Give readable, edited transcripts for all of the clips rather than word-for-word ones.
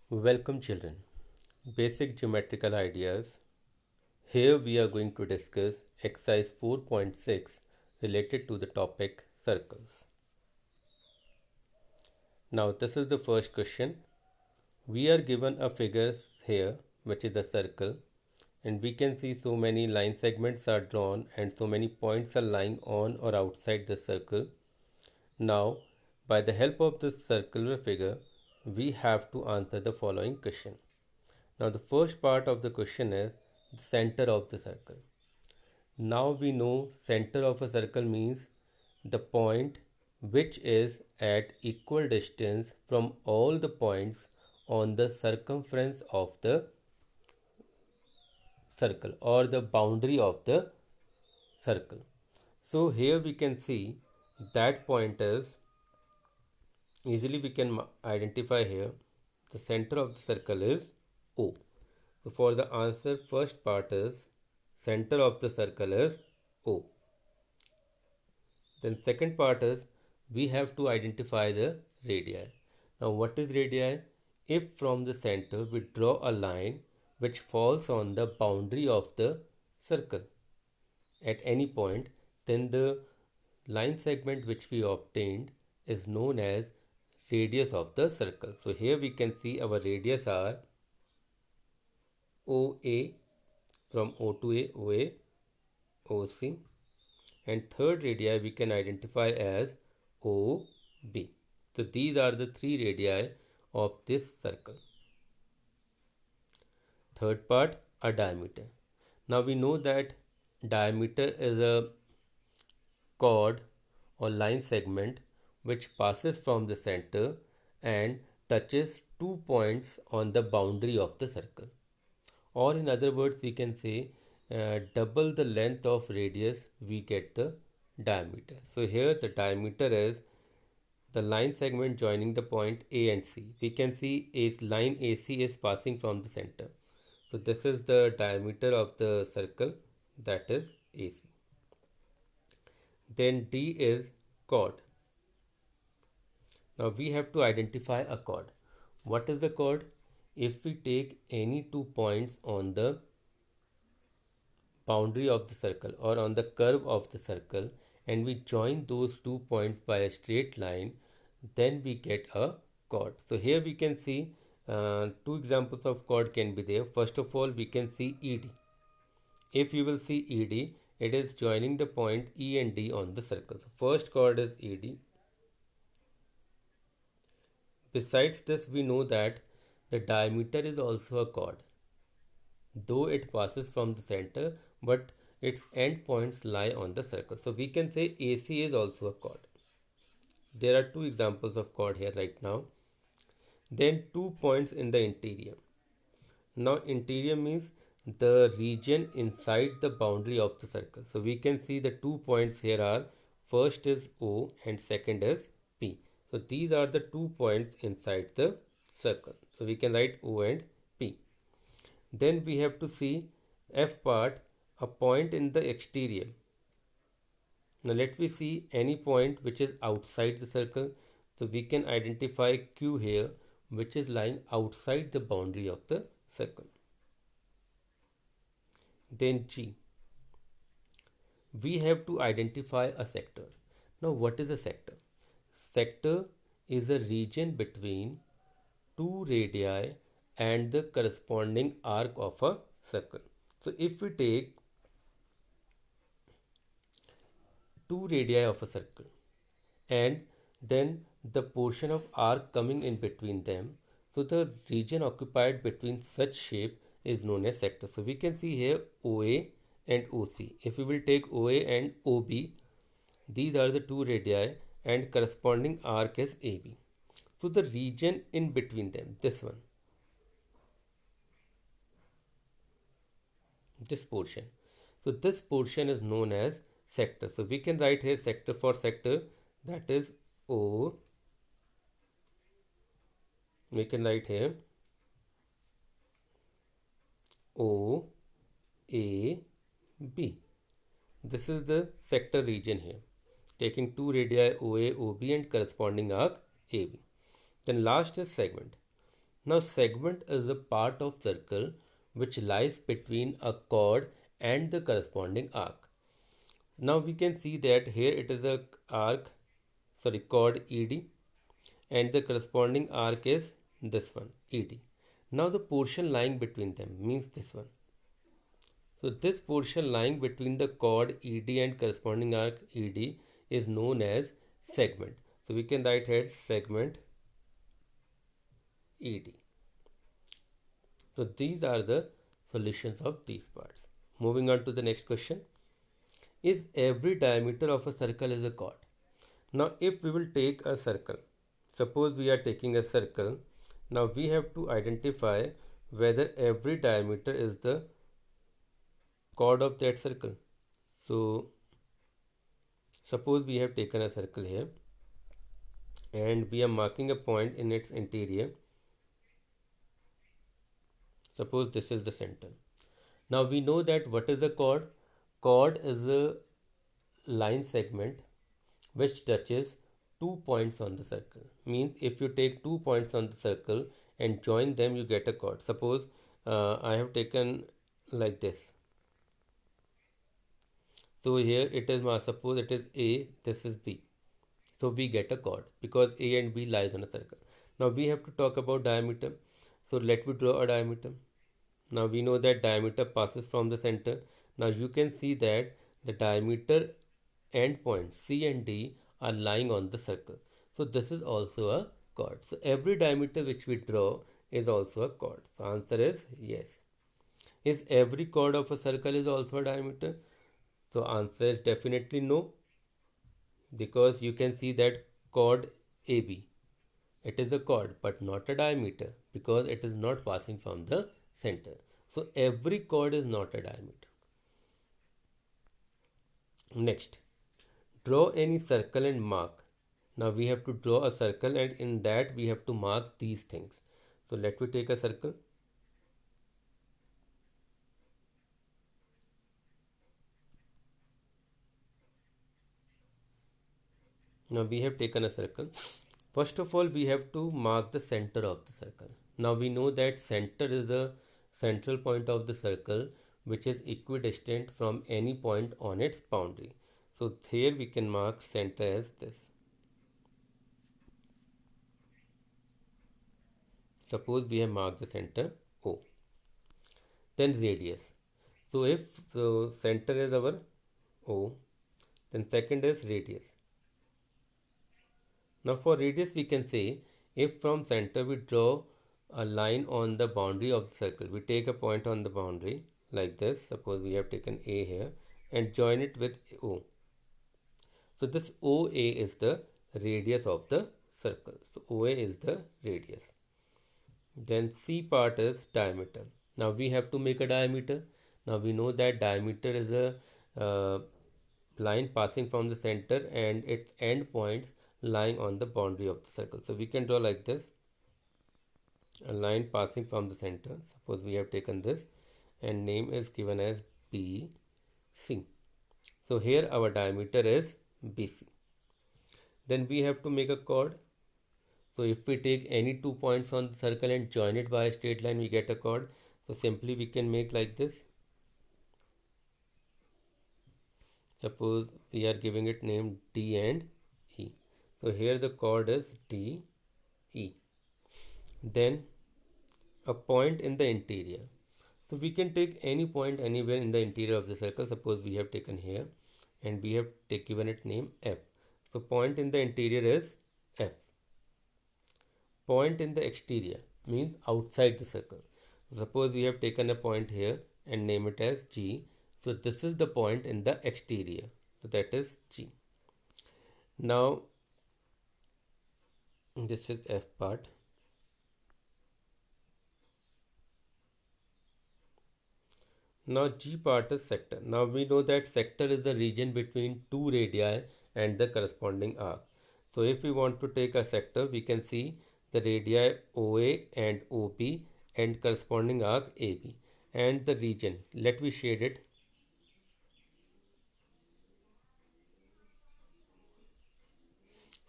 Welcome children. Basic geometrical ideas. Here we are going to discuss exercise 4.6 related to the topic circles. Now this is the first question. We are given a figure here which is a circle, and we can see so many line segments are drawn and so many points are lying on or outside the circle. Now by the help of this circular figure we have to answer the following question. Now the first part of the question is the center of the circle. Now we know center of a circle means the point which is at equal distance from all the points on the circumference of the circle or the boundary of the circle. So here we can see that point is easily we can identify here the center of the circle is O. So for the answer, first part is center of the circle is O. Then second part is we have to identify the radii. Now what is radii? If from the center we draw a line which falls on the boundary of the circle at any point, then the line segment which we obtained is known as radius of the circle. So here we can see our radius are OA, from O to A, OA, OC, and third radii we can identify as OB. So these are the three radii of this circle. Third part, a diameter. Now we know that diameter is a chord or line segment which passes from the center and touches 2 points on the boundary of the circle. Or in other words, we can say double the length of radius, we get the diameter. So here the diameter is the line segment joining the point A and C. We can see a line AC is passing from the center. So this is the diameter of the circle, that is AC. Then D is chord. Now we have to identify a chord. What is the chord? If we take any 2 points on the boundary of the circle or on the curve of the circle and we join those 2 points by a straight line, then we get a chord. So here we can see 2 examples of chord can be there. First of all, we can see ED. If you will see ED, it is joining the point E and D on the circle. So first chord is ED. Besides this, we know that the diameter is also a chord, though it passes from the center, but its end points lie on the circle. So we can say AC is also a chord. There are 2 examples of chord here right now. Then 2 points in the interior. Now interior means the region inside the boundary of the circle. So we can see the 2 points here are, first is O and second is P. So these are the 2 points inside the circle. So we can write O and P. Then we have to see F part, a point in the exterior. Now let me see any point which is outside the circle. So we can identify Q here, which is lying outside the boundary of the circle. Then G. We have to identify a sector. Now what is a sector? Sector is a region between 2 radii and the corresponding arc of a circle. So if we take 2 radii of a circle and then the portion of arc coming in between them, so the region occupied between such shape is known as sector. So we can see here OA and OC. If we will take OA and OB, these are the 2 radii and corresponding arc is AB. So the region in between them, this one, this portion. So this portion is known as sector. So we can write here sector for sector, that is O. We can write here O A B. This is the sector region here, taking 2 radii OA, OB and corresponding arc AB. Then last is segment. Now segment is a part of circle which lies between a chord and the corresponding arc. Now we can see that here it is a chord ED, and the corresponding arc is this one ED. Now the portion lying between them means this one. So this portion lying between the chord ED and corresponding arc ED is known as segment. So we can write here segment ED. So these are the solutions of these parts. Moving on to the next question. Is every diameter of a circle is a chord? Now if we will take a circle, suppose we are taking a circle, now we have to identify whether every diameter is the chord of that circle. So suppose we have taken a circle here and we are marking a point in its interior. Suppose this is the center. Now we know that what is a chord? Chord is a line segment which touches 2 points on the circle. Means if you take 2 points on the circle and join them, you get a chord. Suppose I have taken like this. So here it is, suppose it is A, this is B. So we get a chord because A and B lies on a circle. Now we have to talk about diameter. So let me draw a diameter. Now we know that diameter passes from the center. Now you can see that the diameter endpoints C and D are lying on the circle. So this is also a chord. So every diameter which we draw is also a chord. So answer is yes. Is every chord of a circle is also a diameter? So answer is definitely no, because you can see that chord AB, it is a chord but not a diameter because it is not passing from the center. So every chord is not a diameter. Next, draw any circle and mark. Now we have to draw a circle and in that we have to mark these things. So let me take a circle. Now we have taken a circle. First of all, we have to mark the center of the circle. Now we know that center is the central point of the circle which is equidistant from any point on its boundary. So here we can mark center as this. Suppose we have marked the center O. Then radius. So if the center is our O, then second is radius. Now for radius we can say, if from center we draw a line on the boundary of the circle, we take a point on the boundary like this, suppose we have taken A here and join it with O. So this OA is the radius of the circle. So OA is the radius. Then C part is diameter. Now we have to make a diameter. Now we know that diameter is a line passing from the center and its end points lying on the boundary of the circle. So we can draw like this, a line passing from the center. Suppose we have taken this and name is given as BC. So here our diameter is BC. Then we have to make a chord. So if we take any 2 points on the circle and join it by a straight line, we get a chord. So simply we can make like this. Suppose we are giving it name D and E. So here the chord is D, E. Then a point in the interior. So we can take any point anywhere in the interior of the circle. Suppose we have taken here and we have given it name F. So point in the interior is F. Point in the exterior means outside the circle. Suppose we have taken a point here and name it as G. So this is the point in the exterior. So that is G. Now this is F part. Now G part is sector. Now we know that sector is the region between two radii and the corresponding arc. So if we want to take a sector, we can see the radii OA and OP and corresponding arc AB and the region. Let me shade it.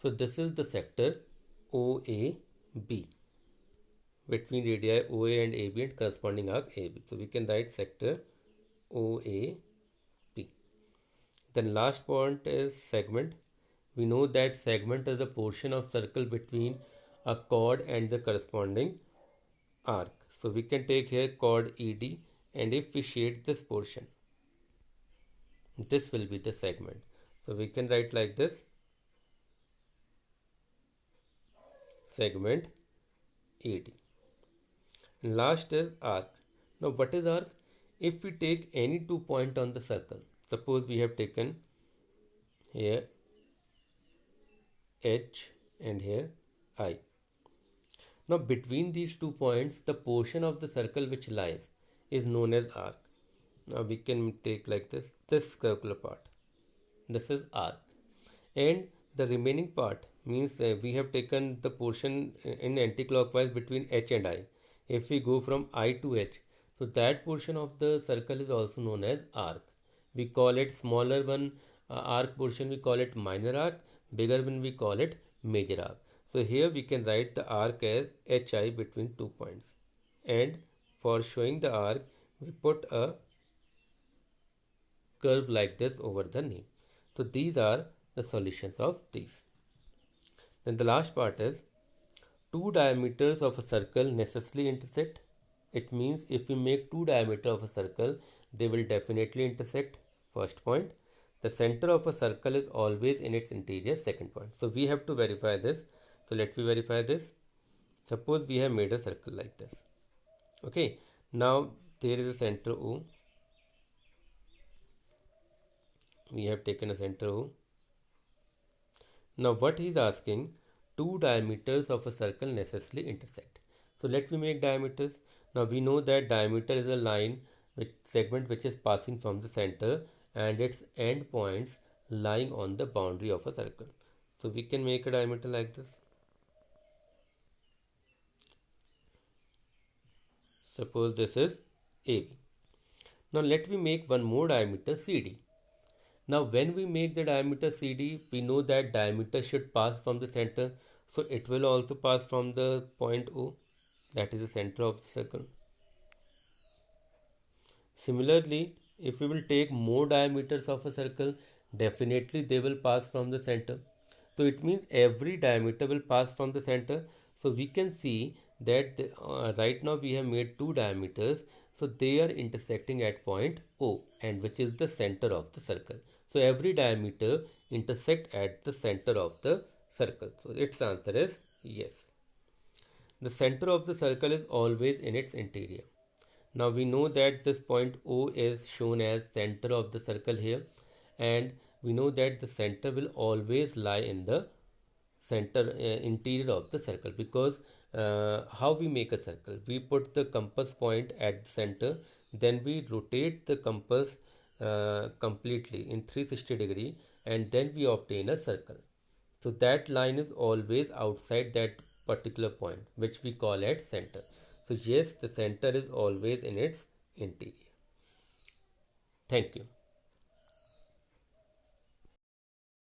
So this is the sector OAB. between radii OA and AB and corresponding arc AB. So we can write sector OAP. Then last point is segment. We know that segment is a portion of circle between a chord and the corresponding arc. So we can take here chord ED, and if we shade this portion, this will be the segment. So we can write like this, segment AD. And last is arc. Now what is arc? If we take any 2 points on the circle, suppose we have taken here H and here I. Now between these 2 points, the portion of the circle which lies is known as arc. Now we can take like this circular part. This is arc. And the remaining part means we have taken the portion in anticlockwise between H and I. If we go from I to H, so that portion of the circle is also known as arc. We call it smaller one arc portion, we call it minor arc, bigger one we call it major arc. So here we can write the arc as HI between 2 points. And for showing the arc, we put a curve like this over the name. So these are the solutions of these. Then the last part is, two diameters of a circle necessarily intersect. It means if we make two diameters of a circle, they will definitely intersect. First point. The center of a circle is always in its interior. Second point. So we have to verify this. So let me verify this. Suppose we have made a circle like this. Okay. Now there is a center O. We have taken a center O. Now what he is asking, two diameters of a circle necessarily intersect. So let me make diameters. Now we know that diameter is a line with segment which is passing from the center and its end points lying on the boundary of a circle. So we can make a diameter like this. Suppose this is AB. Now let me make one more diameter CD. Now when we make the diameter CD, we know that diameter should pass from the center. So it will also pass from the point O, that is the center of the circle. Similarly, if we will take more diameters of a circle, definitely they will pass from the center. So it means every diameter will pass from the center. So we can see that right now we have made two diameters. So they are intersecting at point O, and which is the center of the circle. So every diameter intersect at the center of the circle. So its answer is yes. The center of the circle is always in its interior. Now we know that this point O is shown as center of the circle here, and we know that the center will always lie in the center interior of the circle, because how we make a circle? We put the compass point at the center, then we rotate the compass completely in 360 degree, and then we obtain a circle. So that line is always outside that particular point, which we call at center. So yes, the center is always in its interior. Thank you.